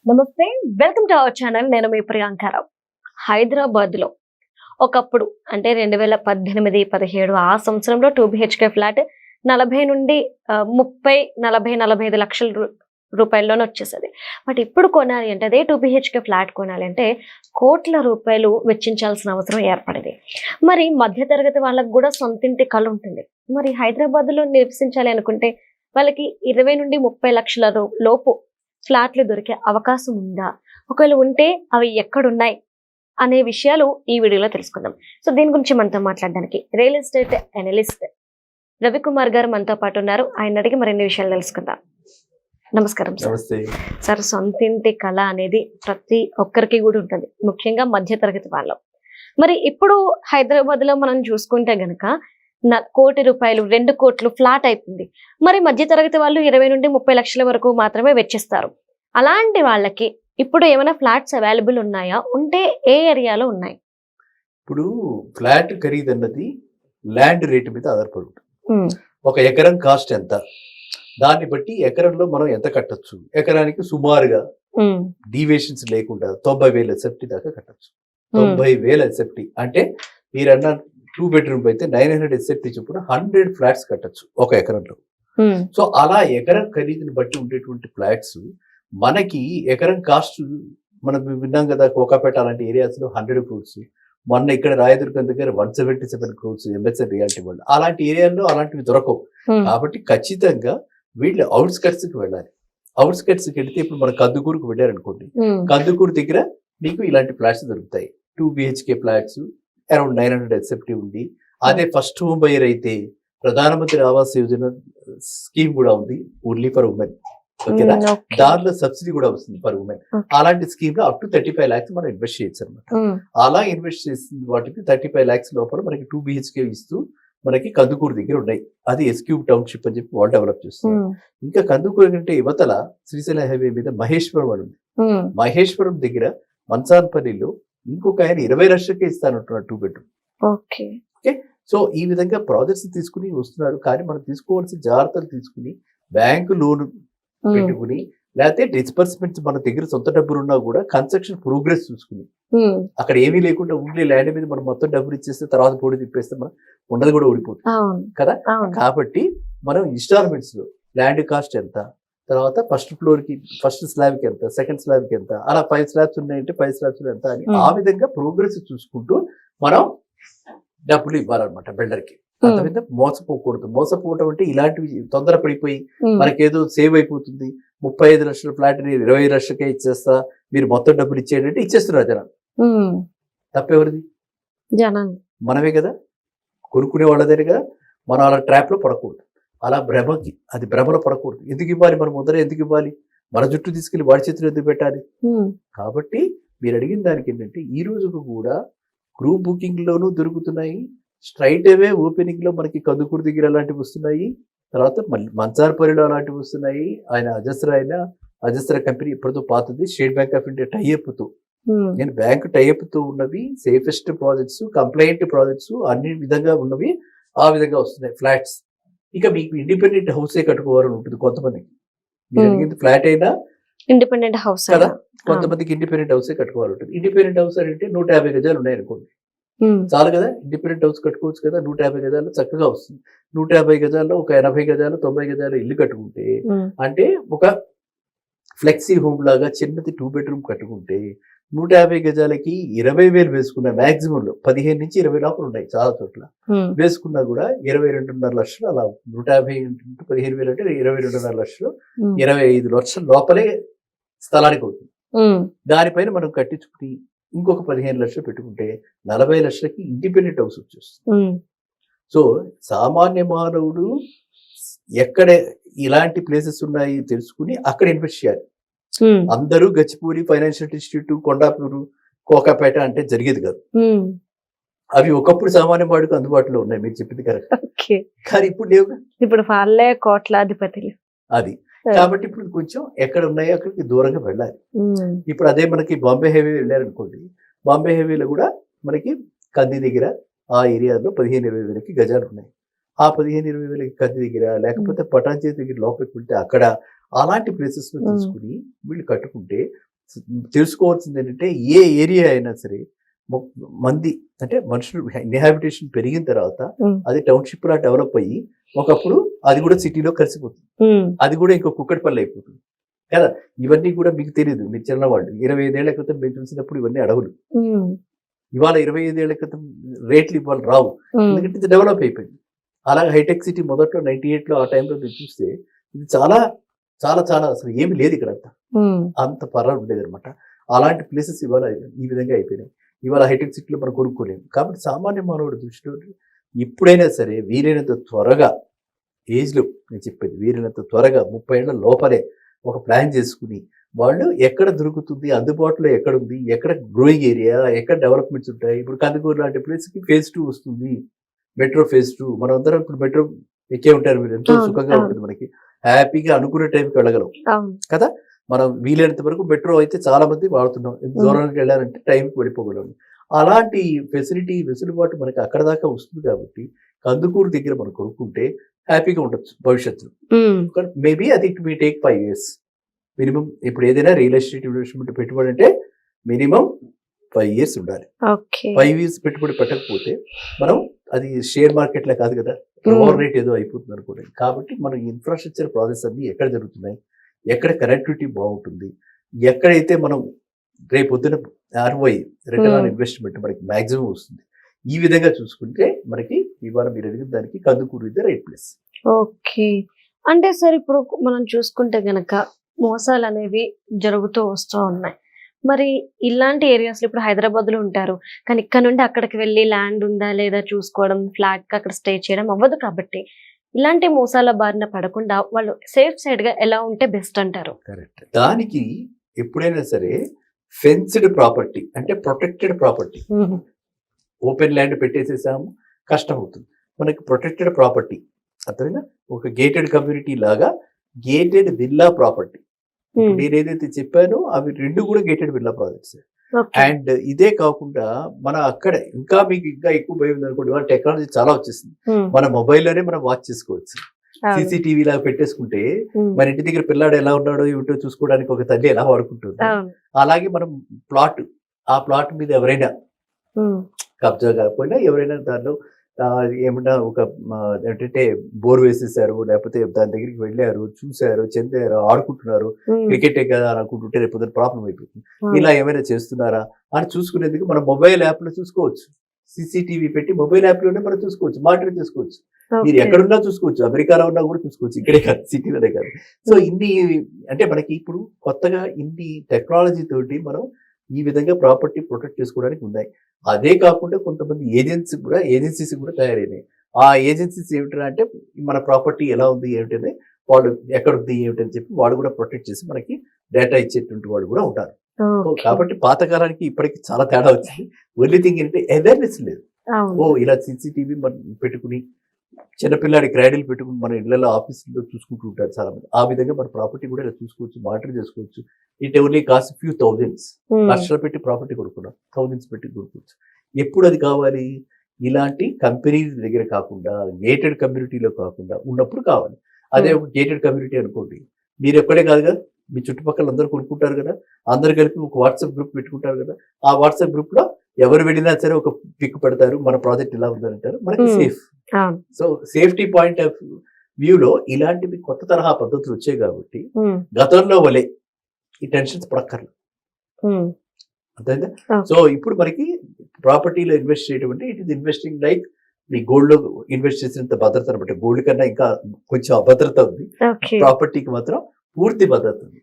నమస్తే, welcome to our channel. నేను మీ ప్రియాంకారావు. హైదరాబాద్లో ఒకప్పుడు అంటే 2018-17 ఆ సంవత్సరంలో 2 బిహెచ్కే ఫ్లాట్ 40 నుండి 30-40-45 లక్షల రూపాయల్లోనే వచ్చేసేది. బట్ ఇప్పుడు కొనాలి అంటే అదే 2 బిహెచ్కే ఫ్లాట్ కొనాలి అంటే కోట్ల రూపాయలు వెచ్చించాల్సిన అవసరం ఏర్పడింది. మరి మధ్యతరగతి వాళ్ళకు కూడా సొంతింటి కళ ఉంటుంది. మరి హైదరాబాద్లో నివసించాలి అనుకుంటే వాళ్ళకి 20 నుండి 30 లక్షల లోపు ఫ్లాట్లు దొరికే అవకాశం ఉందా? ఒకవేళ ఉంటే అవి ఎక్కడున్నాయి అనే విషయాలు ఈ వీడియోలో తెలుసుకుందాం. సో దీని గురించి మనతో మాట్లాడడానికి రియల్ ఎస్టేట్ అనలిస్ట్ రవికుమార్ గారు మనతో పాటు ఉన్నారు. ఆయన అడిగి మరిన్ని విషయాలు తెలుసుకుందాం. నమస్కారం సార్. సొంతింటి కళ అనేది ప్రతి ఒక్కరికి కూడా ఉంటుంది, ముఖ్యంగా మధ్యతరగతి వాళ్ళం. మరి ఇప్పుడు హైదరాబాద్ లో మనం చూసుకుంటే గనక 1 కోటి రూపాయలు 2 కోట్లు ఫ్లాట్ అయిపోయింది. మరి మధ్యతరగతి వాళ్ళు 20 నుండి 30 లక్షల వరకు మాత్రమే వెచ్చిస్తారు. అలాంటి వాళ్ళకి ఇప్పుడు ఏమైనా ఫ్లాట్స్ అవైలబుల్ ఉన్నాయా? ఉంటే ఏ ఏరియాలో ఉన్నాయి? ఇప్పుడు ఫ్లాట్ ఖరీదు అన్నది ల్యాండ్ రేటు మీద ఆధారపడి ఉంటుంది. ఒక ఎకరం కాస్ట్ ఎంత, దాన్ని బట్టి ఎకరంలో మనం ఎంత కట్టొచ్చు. ఎకరానికి సుమారుగా డీవియేషన్స్ లేకుండా 90,000 ఎస్ఎఫ్టీ దాకా కట్టొచ్చు. 90,000 ఎస్ఎఫ్టీ అంటే మీరన్న 2 బెడ్రూమ్ అయితే 900 ఎస్ఎఫ్టీ చొప్పున 100 ఫ్లాట్స్ కట్టొచ్చు ఒక ఎకరంలో. సో అలా ఎకరం ఖరీదుని బట్టి ఉండేటువంటి ఫ్లాట్స్ మనకి ఎకరం కాస్ట్ మనం విన్నాం కదా, కోకాపేట అలాంటి ఏరియాస్ లో 100 క్రోర్స్, మొన్న ఇక్కడ రాయదుర్గం దగ్గర 177 క్రోర్స్ ఎంఎస్ఎన్ రియాలిటీ వాళ్ళు. అలాంటి ఏరియాల్లో అలాంటివి దొరకవు. కాబట్టి ఖచ్చితంగా వీళ్ళు అవుట్స్కట్స్ కి వెళ్ళాలి. అవుట్స్కట్స్ కి వెళితే ఇప్పుడు మన కందుకూరుకు వెళ్ళారనుకోండి, కందుకూరు దగ్గర మీకు ఇలాంటి ఫ్లాట్స్ దొరుకుతాయి. 2 బిహెచ్కే ఫ్లాట్స్ అరౌండ్ 900 ఎస్ఎఫ్టీ ఉంది. అదే ఫస్ట్ హోమ్ బయర్ అయితే ప్రధానమంత్రి ఆవాస్ యోజన స్కీమ్ కూడా ఉంది, ఓన్లీ ఫర్ ఉమెన్. ఓకేనా, దానిలో సబ్సిడీ కూడా వస్తుంది ఫర్ ఉమెన్. అలాంటి స్కీమ్ లో అప్ టు 35 lakhs మనం ఇన్వెస్ట్ చేయొచ్చు అనమాట. అలా ఇన్వెస్ట్ చేసిన వాటికి 35 lakhs లోపల మనకి 2 బిహెచ్కే ఇస్తూ మనకి కందుకూరు దగ్గర ఉన్నాయి. అది ఎస్క్యూబ్ టౌన్షిప్ అని చెప్పి వాళ్ళు డెవలప్ చేస్తున్నారు. ఇంకా కందుకూరు కంటే యువతల శ్రీశైలం హైవే మీద మహేశ్వరం అని ఉంది. మహేశ్వరం దగ్గర మంచాన్పల్లిలో ఇంకొక ఆయన 20 లక్షలకే ఇస్తానంటున్నారు 2 బెడ్రూమ్. ఓకే. సో ఈ విధంగా ప్రాజెక్ట్స్ తీసుకుని వస్తున్నారు. కానీ మనం తీసుకోవాల్సిన జాగ్రత్తలు తీసుకుని బ్యాంకు లోన్ పెట్టుకుని, లేకపోతే డిస్బర్స్మెంట్స్ మన దగ్గర సొంత డబ్బులు ఉన్నా కూడా కన్స్ట్రక్షన్ ప్రోగ్రెస్ చూసుకుని, అక్కడ ఏమీ లేకుండా ఉండే ల్యాండ్ మీద మనం మొత్తం డబ్బులు ఇచ్చేస్తే తర్వాత పొడి తిప్పేస్తే మనం ఉండదు కూడా ఊడిపోతుంది కదా. కాబట్టి మనం ఇన్స్టాల్మెంట్స్ లో ల్యాండ్ కాస్ట్ ఎంత, తర్వాత ఫస్ట్ ఫ్లోర్ కి ఫస్ట్ స్లాబ్ కి ఎంత, సెకండ్ స్లాబ్ కి ఎంత, అలా 5 స్లాబ్స్ ఉన్నాయంటే 5 స్లాబ్స్ ఎంత అని ఆ విధంగా ప్రోగ్రెస్ చూసుకుంటూ మనం డబ్బులు ఇవ్వాలన్నమాట బిల్డర్ కి. అంతమింద మోసపోకూడదు. మోసపోవటం అంటే ఇలాంటివి తొందరపడిపోయి మనకేదో సేవ్ అయిపోతుంది, 35 లక్షల ఫ్లాట్ 20 లక్షలకే ఇచ్చేస్తా, మీరు మొత్తం డబ్బులు ఇచ్చేయండి ఇచ్చేస్తున్నారు జనాలు. తప్పెవరిది? జనాలు. మనమే కదా, కొనుక్కునే వాళ్ళదే కదా. మనం అలా ట్రాప్ లో పడకూడదు, అలా భ్రమలో పడకూడదు. ఎందుకు ఇవ్వాలి, మనం ముందర ఎందుకు ఇవ్వాలి, మన జుట్టు తీసుకెళ్లి వాడి చేతులు ఎందుకు పెట్టాలి? కాబట్టి మీరు అడిగిన దానికి ఏంటంటే ఈ రోజుకు కూడా గ్రూప్ బుకింగ్ లోనూ దొరుకుతున్నాయి, స్ట్రైట్ అవే ఓపెనింగ్ లో మనకి కందుకూరు దగ్గర అలాంటివి వస్తున్నాయి, తర్వాత మంచార్పల్లిలో అలాంటివి వస్తున్నాయి. ఆయన అజస్రా కంపెనీ ఎప్పటితో పాతది, state bank of India tie up తో, నేను బ్యాంక్ టైఅప్ తో ఉన్నవి సేఫెస్ట్ ప్రాజెక్ట్స్, కంప్లైంట్ ప్రాజెక్ట్స్ అన్ని విధంగా ఉన్నవి ఆ విధంగా వస్తున్నాయి ఫ్లాట్స్. ఇక మీకు ఇండిపెండెంట్ హౌసే కట్టుకోవాలని ఉంటుంది కొంతమందికి. మీరు అడిగింది ఫ్లాట్ అయినా ఇండిపెండెంట్ హౌస్ కదా, కొంతమందికి ఇండిపెండెంట్ హౌసే కట్టుకోవాలి ఉంటుంది. ఇండిపెండెంట్ హౌస్ అంటే 150 గజాలు ఉన్నాయి అనుకోండి, చాలు కదా, ఇండిపెండెంట్ హౌస్ కట్టుకోవచ్చు కదా. 150 గజాలు చక్కగా వస్తుంది. 150 గజాల్లో ఒక 80 గజాలు 90 గజాలు ఇల్లు కట్టుకుంటే, అంటే ఒక ఫ్లెక్సీ హోమ్ లాగా చిన్నది 2 బెడ్రూమ్ కట్టుకుంటే 150 గజాలకి 20,000 వేసుకున్న మాక్సిమం లో 15 నుంచి 20 లోపల ఉన్నాయి చాలా చోట్ల. వేసుకున్నా కూడా 22.5 లక్షలు అలా 150 into 15,000 అంటే 22.5 లక్షలు, 25 లక్షల లోపలే స్థలానికి అవుతుంది. దానిపైన మనం కట్టించుకుని ఇంకొక 15 లక్షలు పెట్టుకుంటే 40 లక్షలకి ఇండిపెండెంట్ హౌస్ వచ్చేస్తుంది. సో సామాన్య మానవుడు ఎక్కడ ఇలాంటి ప్లేసెస్ ఉన్నాయి తెలుసుకుని అక్కడ ఇన్వెస్ట్ చేయాలి. అందరూ గచ్చిపూడి, ఫైనాన్షియల్ ఇన్స్టిట్యూట్, కొండాపూరు, కోకాపేట అంటే జరిగేది కాదు. అవి ఒకప్పుడు సామాన్య వాడికి అందుబాటులో ఉన్నాయి, మీరు చెప్పింది కరెక్ట్. కానీ ఇప్పుడు లేవు, ఇప్పుడు వాళ్ళే కోట్లాధిపతులు. అది కాబట్టి ఇప్పుడు కొంచెం ఎక్కడ ఉన్నాయో అక్కడికి దూరంగా వెళ్ళాలి. ఇప్పుడు అదే మనకి బాంబే హైవే వెళ్ళారనుకోండి, బాంబే హైవేలో కూడా మనకి కంది దగ్గర ఆ ఏరియాలో 15-20 వేలకి గజాలు ఉన్నాయి. ఆ 15-20 వేలకి కంది దగ్గర, లేకపోతే పటాన్చేరి దగ్గర లోపలికి వెళ్తే అక్కడ అలాంటి ప్లేసెస్ లో తీసుకుని వీళ్ళు కట్టుకుంటే తెలుసుకోవాల్సింది ఏంటంటే ఏ ఏరియా అయినా సరే మంది అంటే మనుషులు ఇన్హాబిటేషన్ పెరిగిన తర్వాత అది టౌన్షిప్ లా డెవలప్ అయ్యి ఒకప్పుడు అది కూడా సిటీలో కలిసిపోతుంది, అది కూడా ఇంకో కుక్కటిపల్లి అయిపోతుంది కదా. ఇవన్నీ కూడా మీకు తెలియదు, మీరు చిన్నవాళ్ళు 25 ఏళ్ల క్రితం మీరు చూసినప్పుడు ఇవన్నీ అడవులు, ఇవాళ 25 ఏళ్ల క్రితం రేట్లు ఇవాళ రావు, ఎందుకంటే ఇది డెవలప్ అయిపోయింది. అలాగే హైటెక్ సిటీ మొదట్లో 98లో ఆ టైంలో మీరు చూస్తే ఇది చాలా చాలా చాలా అసలు ఏమి లేదు ఇక్కడ అంత పర్వాలేదు ఉండేది అనమాట. అలాంటి ప్లేసెస్ ఇవాళ ఈ విధంగా అయిపోయినాయి. ఇవాళ హైటెక్ సిటీలో మనం కొనుక్కోలేము. కాబట్టి సామాన్య మానవుడు దృష్టిలో ఎప్పుడైనా సరే వీలైనంత త్వరగా ఏజ్లో, నేను చెప్పేది వీలైనంత త్వరగా 30 ఏళ్ల లోపలే ఒక ప్లాన్ చేసుకుని వాళ్ళు ఎక్కడ దొరుకుతుంది, అందుబాటులో ఎక్కడ ఉంది, ఎక్కడ గ్రోయింగ్ ఏరియా, ఎక్కడ డెవలప్మెంట్స్ ఉంటాయి. ఇప్పుడు కందుకూరు లాంటి ప్లేస్కి phase 2 వస్తుంది, మెట్రో phase 2. మనం అందరం ఇప్పుడు మెట్రో ఎక్కే ఉంటారు, మీరు ఎంతో సుఖంగా ఉంటుంది, మనకి హ్యాపీగా అనుకునే టైంకి వెళ్ళగలం కదా. మనం వీలైనంత వరకు మెట్రో అయితే చాలా మంది వాడుతున్నాం, దూరానికి వెళ్ళాలంటే టైంకి వెళ్ళిపోగలం. అలాంటి ఫెసిలిటీ వెసులుబాటు మనకి అక్కడ దాకా వస్తుంది కాబట్టి కందుకూరు దగ్గర మనం కొనుక్కుంటే హ్యాపీగా ఉండొచ్చు భవిష్యత్తులో. మేబీ అది it me take 5 years minimum. ఇప్పుడు ఏదైనా రియల్ ఎస్టేట్ ఇన్వెస్ట్మెంట్ పెట్టుబడి అంటే మినిమం 5 years ఉండాలి. 5 years పెట్టుబడి పెట్టకపోతే మనం అది షేర్ మార్కెట్ లా కాదు కదా, ఓవర్ రేట్ ఏదో అయిపోతుంది అనుకోండి. కాబట్టి మన ఇన్ఫ్రాస్ట్రక్చర్ ప్రాజెక్ట్స్ అన్ని ఎక్కడ జరుగుతున్నాయి, ఎక్కడ కనెక్టివిటీ బాగుంటుంది, ఎక్కడైతే మనం రేపొద్దున ROI రిటర్న్ ఆన్ ఇన్వెస్ట్మెంట్ మనకి మాక్సిమం వస్తుంది. ఈ విధంగా చూసుకుంటే మనకి ఇవాళ మీరు అడిగిన దానికి కందుకూరు ఇదే రైట్ ప్లేస్. ఓకే, అంటే సార్ ఇప్పుడు మనం చూసుకుంటే గనక మోసాలు అనేవి జరుగుతూ వస్తూ ఉన్నాయి. మరి ఇలాంటి ఏరియాస్ లో ఇప్పుడు హైదరాబాద్ లో ఉంటారు, కానీ ఇక్కడ నుండి అక్కడికి వెళ్ళి ల్యాండ్ ఉందా లేదా చూసుకోవడం, ఫ్లాట్ కి అక్కడ స్టే చేయడం అవ్వదు. కాబట్టి ఇలాంటి మోసాల బారిన పడకుండా వాళ్ళు సేఫ్ సైడ్ గా ఎలా ఉంటే బెస్ట్ అంటారు? కరెక్ట్. దానికి ఎప్పుడైనా సరే ఫెన్స్డ్ ప్రాపర్టీ అంటే ప్రొటెక్టెడ్ ప్రాపర్టీ. ఓపెన్ ల్యాండ్ పెట్టేసేసాము కష్టం అవుతుంది. మనకి ప్రొటెక్టెడ్ ప్రాపర్టీ అర్థమైనా, ఒక గేటెడ్ కమ్యూనిటీ లాగా గేటెడ్ విల్లా ప్రాపర్టీ. నేను ఏదైతే చెప్పానో అవి 2 కూడా గేటెడ్ విల్లా ప్రాజెక్ట్స్. అండ్ ఇదే కాకుండా మన అక్కడ ఇంకా మీకు ఇంకా ఎక్కువ భయం ఉంది అనుకోండి, వాళ్ళ టెక్నాలజీ చాలా వచ్చేసింది. మన మొబైల్లోనే మనం వాచ్ చేసుకోవచ్చు. CCTV లాగా పెట్టేసుకుంటే మన ఇంటి దగ్గర పిల్లాడు ఎలా ఉన్నాడో ఏమిటో చూసుకోవడానికి ఒక తల్లి ఎలా వాడుకుంటుంది. అలాగే మనం ఆ ప్లాట్ మీద ఎవరైనా కబ్జా కాకపోయినా ఎవరైనా దానిలో ఏమన్నా ఒక ఏంటంటే బోర్ వేసేసారు, లేకపోతే దాని దగ్గరికి వెళ్ళారు, చూసారు, చెందారు, ఆడుకుంటున్నారు, క్రికెటే కదా అని అనుకుంటుంటే రేపు ప్రాబ్లం అయిపోతుంది. ఇలా ఏమైనా చేస్తున్నారా అని చూసుకునేందుకు మనం మొబైల్ యాప్ లో చూసుకోవచ్చు. CCTV పెట్టి మొబైల్ యాప్ లోనే మనం చూసుకోవచ్చు, మానిటర్ చేసుకోవచ్చు. మీరు ఎక్కడున్నా చూసుకోవచ్చు, అమెరికాలో ఉన్నా కూడా చూసుకోవచ్చు, ఇక్కడే కాదు, సిటీలోనే కాదు. సో ఇన్ని అంటే మనకి ఇప్పుడు కొత్తగా ఇన్ని టెక్నాలజీ తోటి మనం ఈ విధంగా ప్రాపర్టీ ప్రొటెక్ట్ చేసుకోవడానికి ఉన్నాయి. అదే కాకుండా కొంతమంది ఏజెన్సీస్ కూడా తయారైనాయి. ఆ ఏజెన్సీస్ ఏమిటంటే మన ప్రాపర్టీ ఎలా ఉంది ఏమిటనే, వాళ్ళు ఎక్కడ ఉంది ఏమిటని చెప్పి వాళ్ళు కూడా ప్రొటెక్ట్ చేసి మనకి డేటా ఇచ్చేటువంటి వాళ్ళు కూడా ఉంటారు. కాబట్టి పాతకాలానికి ఇప్పటికి చాలా తేడా వచ్చింది. ఓన్లీ థింగ్ ఏంటంటే అవేర్నెస్ లేదు. ఇలా CCTV మనం పెట్టుకుని చిన్నపిల్లాడి క్రాడీలు పెట్టుకుని మన ఇళ్లలో ఆఫీసులో చూసుకుంటూ ఉంటారు చాలా మంది. ఆ విధంగా మన ప్రాపర్టీ కూడా ఇలా చూసుకోవచ్చు, మానిటర్ చేసుకోవచ్చు. It only cost few thousands. లక్షలు పెట్టి ప్రాపర్టీ కొనుక్కున్నాం, థౌజండ్స్ పెట్టి కొనుక్కోవచ్చు. ఎప్పుడు అది కావాలి, ఇలాంటి కంపెనీ దగ్గర కాకుండా గేటెడ్ కమ్యూనిటీలో కాకుండా ఉన్నప్పుడు కావాలి. అదే ఒక గేటెడ్ కమ్యూనిటీ అనుకోండి, మీరు ఎక్కడే కాదు కదా, మీ చుట్టుపక్కల అందరూ కొనుక్కుంటారు కదా, అందరు కలిపి ఒక వాట్సాప్ గ్రూప్ పెట్టుకుంటారు కదా, ఆ వాట్సాప్ గ్రూప్ లో ఎవరు వెళ్ళినా సరే ఒక పిక్ పెడతారు, మన ప్రాజెక్ట్ ఇలా ఉందంటారు, మనకి safe. So safety point of వ్యూలో ఇలాంటివి కొత్త తరహా పద్ధతులు వచ్చాయి కాబట్టి గతంలో వలే ఈ టెన్షన్స్ పడక్కర్లేదు. అంతేనా? సో ఇప్పుడు మనకి ప్రాపర్టీలో ఇన్వెస్ట్ చేయడం అంటే it is investing like me gold లో ఇన్వెస్ట్ చేసినంత భద్రత అనమాట. గోల్డ్ కన్నా ఇంకా కొంచెం అభద్రత ఉంది, ప్రాపర్టీకి మాత్రం పూర్తి భద్రత ఉంది.